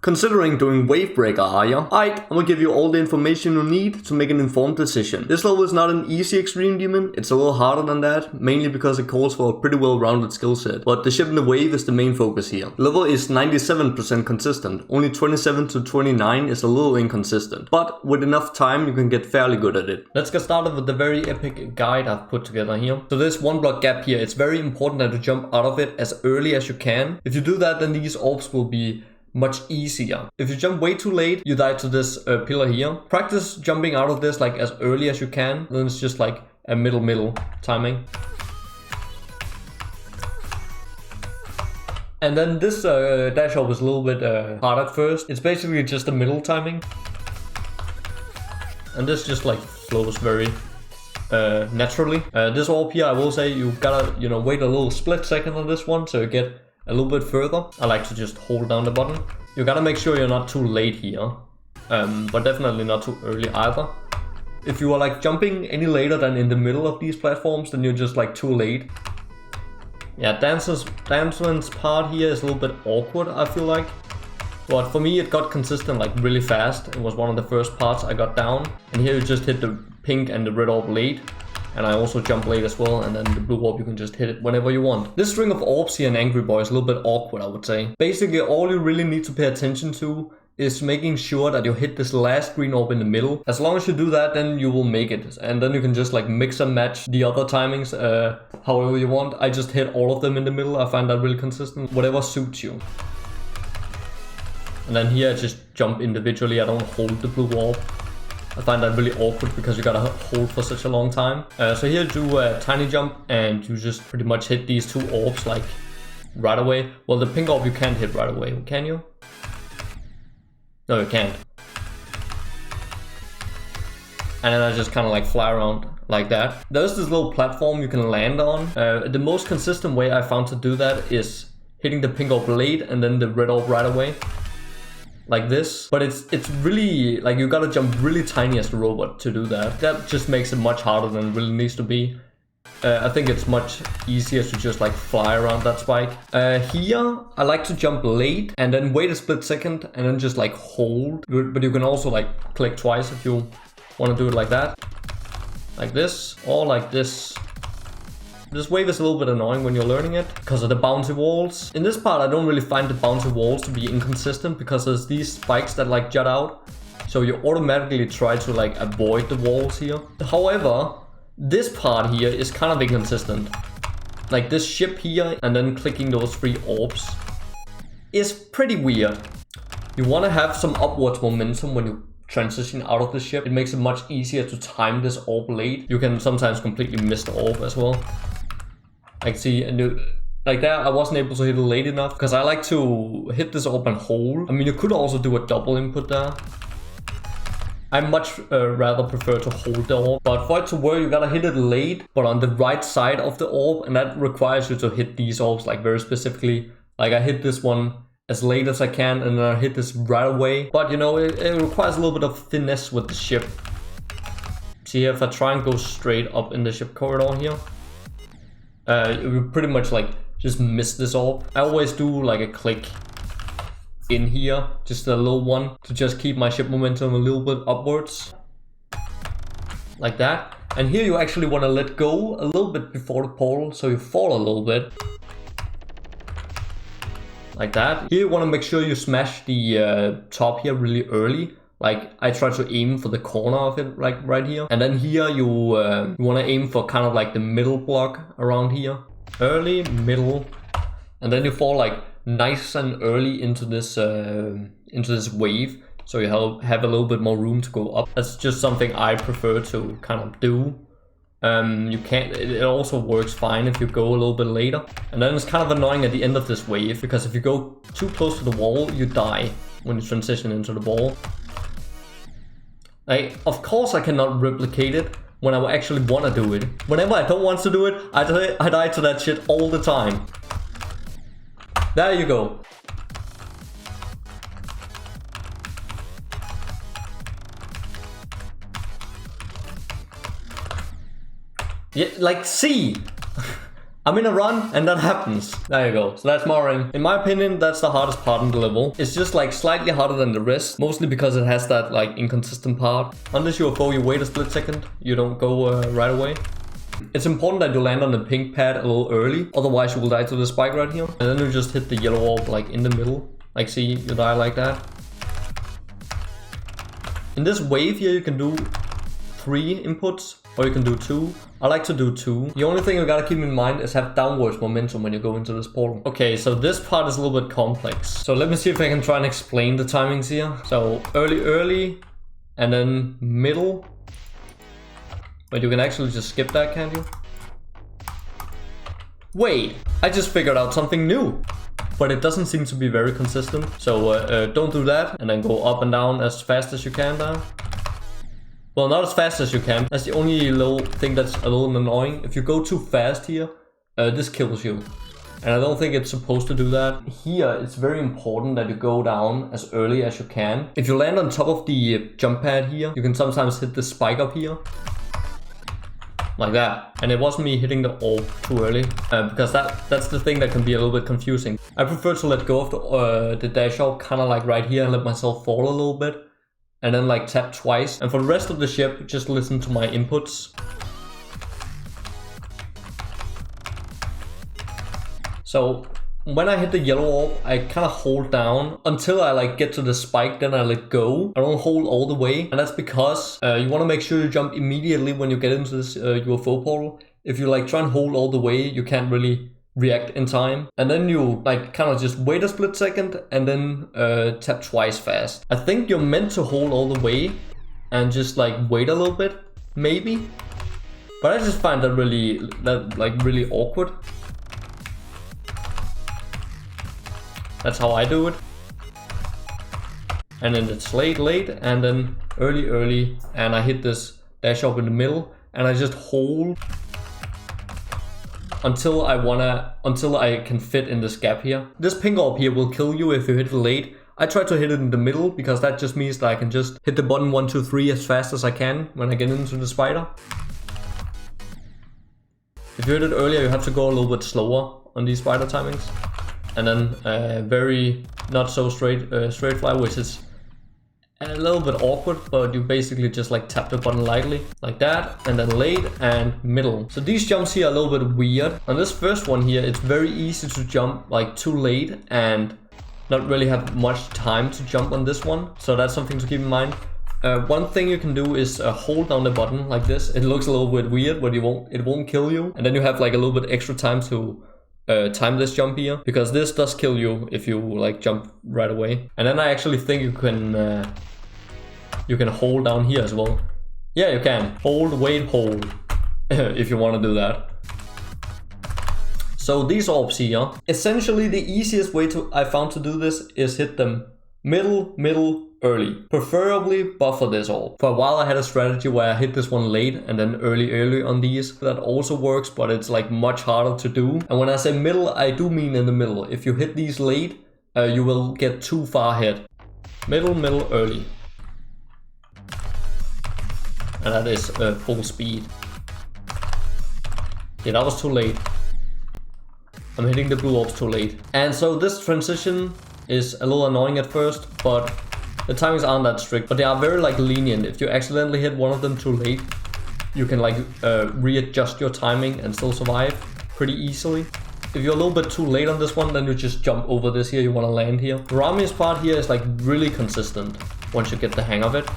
Considering doing WaveBreaker, are you? Alright, I'm gonna give you all the information you need to make an informed decision. This level is not an easy extreme demon, it's a little harder than that, mainly because it calls for a pretty well-rounded skill set. But the ship in the wave is the main focus here. The level is 97% consistent, only 27 to 29 is a little inconsistent. But with enough time you can get fairly good at it. Let's get started with the very epic guide I've put together here. So this 1 block gap here, it's very important that you jump out of it as early as you can. If you do that, then these orbs will be much easier. If you jump way too late, you die to this pillar here. Practice jumping out of this like as early as you can. Then it's just like a middle timing. And then this dash up is a little bit hard at first. It's basically just a middle timing. And this just like flows very naturally. This orb here, I will say you gotta, wait a little split second on this one so you get a little bit further. I like to just hold down the button. You gotta make sure you're not too late here, but definitely not too early either. If you are like jumping any later than in the middle of these platforms, then you're just like too late. Yeah, Danceman's part here is a little bit awkward, I feel like. But for me, it got consistent like really fast. It was one of the first parts I got down. And here you just hit the pink and the red orb late. And I also jump late as well, and then the blue orb, you can just hit it whenever you want. This string of orbs here in Angry Boy is a little bit awkward, I would say. Basically, all you really need to pay attention to is making sure that you hit this last green orb in the middle. As long as you do that, then you will make it. And then you can just like mix and match the other timings however you want. I just hit all of them in the middle. I find that really consistent. Whatever suits you. And then here I just jump individually. I don't hold the blue orb. I find that really awkward because you gotta hold for such a long time. So here do a tiny jump and you just pretty much hit these 2 orbs like right away. Well, the pink orb you can't hit right away, can you? No, you can't. And then I just kind of like fly around like that. There's this little platform you can land on. The most consistent way I found to do that is hitting the pink orb late and then the red orb right away. Like this, but it's really like you gotta jump really tiny as the robot to do that. That just makes it much harder than it really needs to be. I think it's much easier to just like fly around that spike. Here I like to jump late and then wait a split second and then just like hold. But you can also like click twice if you want to do it like that, like this, or like this. This wave is a little bit annoying when you're learning it because of the bouncy walls. In this part, I don't really find the bouncy walls to be inconsistent because there's these spikes that like jut out. So you automatically try to like avoid the walls here. However, this part here is kind of inconsistent. Like this ship here and then clicking those 3 orbs is pretty weird. You want to have some upwards momentum when you transition out of the ship. It makes it much easier to time this orb late. You can sometimes completely miss the orb as well. Like see, and like that I wasn't able to hit it late enough because I like to hit this orb and hold. I mean, you could also do a double input there. I much rather prefer to hold the orb, but for it to work you gotta hit it late but on the right side of the orb, and that requires you to hit these orbs like very specifically. Like I hit this one as late as I can and then I hit this right away, but it requires a little bit of finesse with the ship. See here, if I try and go straight up in the ship corridor here, you pretty much like just miss this orb. I always do like a click in here, just a little one, to just keep my ship momentum a little bit upwards. Like that. And here you actually want to let go a little bit before the portal, so you fall a little bit. Like that. Here you want to make sure you smash the top here really early. Like I try to aim for the corner of it, like right here. And then here you want to aim for kind of like the middle block around here. Early, middle. And then you fall like nice and early into this wave. So you have a little bit more room to go up. That's just something I prefer to kind of do. You can't, it also works fine if you go a little bit later. And then it's kind of annoying at the end of this wave, because if you go too close to the wall, you die when you transition into the ball. Of course I cannot replicate it when I actually want to do it. Whenever I don't want to do it, I die to that shit all the time. There you go. Yeah, like see, I'm in a run and that happens. There you go. So that's Moraine. In my opinion, that's the hardest part in the level. It's just like slightly harder than the rest, mostly because it has that like inconsistent part. On this UFO, you wait a split second. You don't go right away. It's important that you land on the pink pad a little early, otherwise you will die to the spike right here. And then you just hit the yellow orb like in the middle. Like see, you die like that. In this wave here, you can do 3 inputs. Or you can do 2. I like to do 2. The only thing you gotta keep in mind is have downwards momentum when you go into this portal. Okay, so this part is a little bit complex. So let me see if I can try and explain the timings here. So early, and then middle. But you can actually just skip that, can't you? Wait, I just figured out something new. But it doesn't seem to be very consistent. So don't do that. And then go up and down as fast as you can now. Well, not as fast as you can. That's the only little thing that's a little annoying. If you go too fast here, this kills you. And I don't think it's supposed to do that. Here, it's very important that you go down as early as you can. If you land on top of the jump pad here, you can sometimes hit the spike up here. Like that. And it wasn't me hitting the orb too early. Because that's the thing that can be a little bit confusing. I prefer to let go of the dash orb kind of like right here and let myself fall a little bit. And then like tap twice. And for the rest of the ship, just listen to my inputs. So when I hit the yellow orb, I kind of hold down until I like get to the spike, then I let go. I don't hold all the way. And that's because you want to make sure you jump immediately when you get into this UFO portal. If you like try and hold all the way, you can't really react in time. And then you like kind of just wait a split second and then tap twice fast. I think you're meant to hold all the way and just like wait a little bit, maybe. But I just find that really awkward. That's how I do it. And then it's late, and then early, and I hit this dash up in the middle, and I just hold until I can fit in this gap here. This pink orb here will kill you if you hit it late. I try to hit it in the middle because that just means that I can just hit the button 1, 2, 3 as fast as I can when I get into the spider. If you hit it earlier, you have to go a little bit slower on these spider timings. And then very not so straight fly, which is a little bit awkward, but you basically just like tap the button lightly like that, and then late and middle. So these jumps here are a little bit weird. On this first one here, it's very easy to jump like too late and not really have much time to jump on this one. So that's something to keep in mind. One thing you can do is hold down the button like this. It looks a little bit weird, but it won't kill you. And then you have like a little bit extra time to time this jump here, because this does kill you if you like jump right away. And then I actually think you can hold down here as well. Yeah, you can hold, wait, hold if you want to do that. So these orbs here, essentially the easiest way I found to do this is hit them middle, early. Preferably buffer this orb. For a while I had a strategy where I hit this one late and then early on these. That also works, but it's like much harder to do. And when I say middle, I do mean in the middle. If you hit these late, you will get too far ahead. Middle, early. And that is full speed. Yeah, that was too late. I'm hitting the blue orbs too late. And so this transition is a little annoying at first, but the timings aren't that strict, but they are very like lenient. If you accidentally hit one of them too late, you can like readjust your timing and still survive pretty easily. If you're a little bit too late on this one, then you just jump over this here, you want to land here. The Rami's part here is like really consistent once you get the hang of it.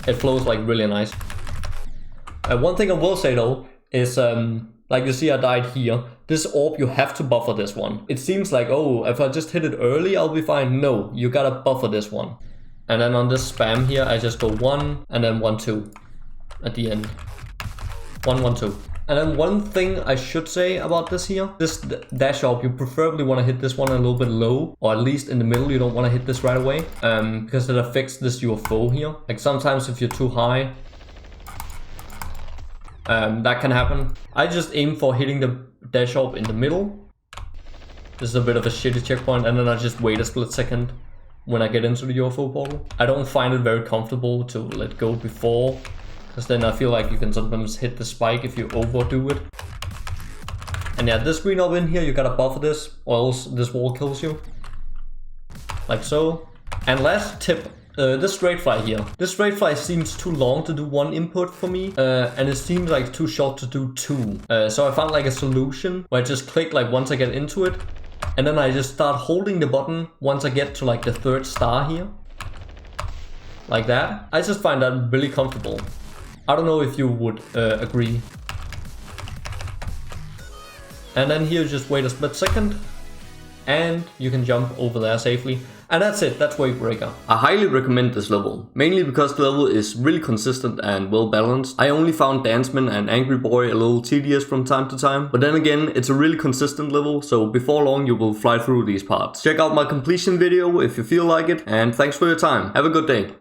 It flows like really nice. One thing I will say though is like you see I died here. This orb, you have to buffer this one. It seems like, oh, if I just hit it early, I'll be fine. No, you gotta buffer this one. And then on this spam here, I just go 1 and then 1, 2 at the end. 1, 1, 2. And then one thing I should say about this here, this dash orb, you preferably want to hit this one a little bit low, or at least in the middle. You don't want to hit this right away, because it affects this UFO here. Like sometimes if you're too high, that can happen. I just aim for hitting the dash orb in the middle. This is a bit of a shitty checkpoint, and then I just wait a split second when I get into the UFO portal. I don't find it very comfortable to let go before because then I feel like you can sometimes hit the spike if you overdo it. And yeah, this green up in here, you gotta buffer this, or else this wall kills you. Like so. And last tip, this straight fly here. This straight fly seems too long to do one input for me, and it seems like too short to do two. So I found like a solution where I just click like once I get into it, and then I just start holding the button once I get to like the third star here. Like that. I just find that really comfortable. I don't know if you would agree. And then here, just wait a split second, and you can jump over there safely. And that's it, that's WaveBreaker. I highly recommend this level, mainly because the level is really consistent and well balanced. I only found Danceman and Angry Boy a little tedious from time to time, but then again, it's a really consistent level, so before long you will fly through these parts. Check out my completion video if you feel like it, and thanks for your time. Have a good day.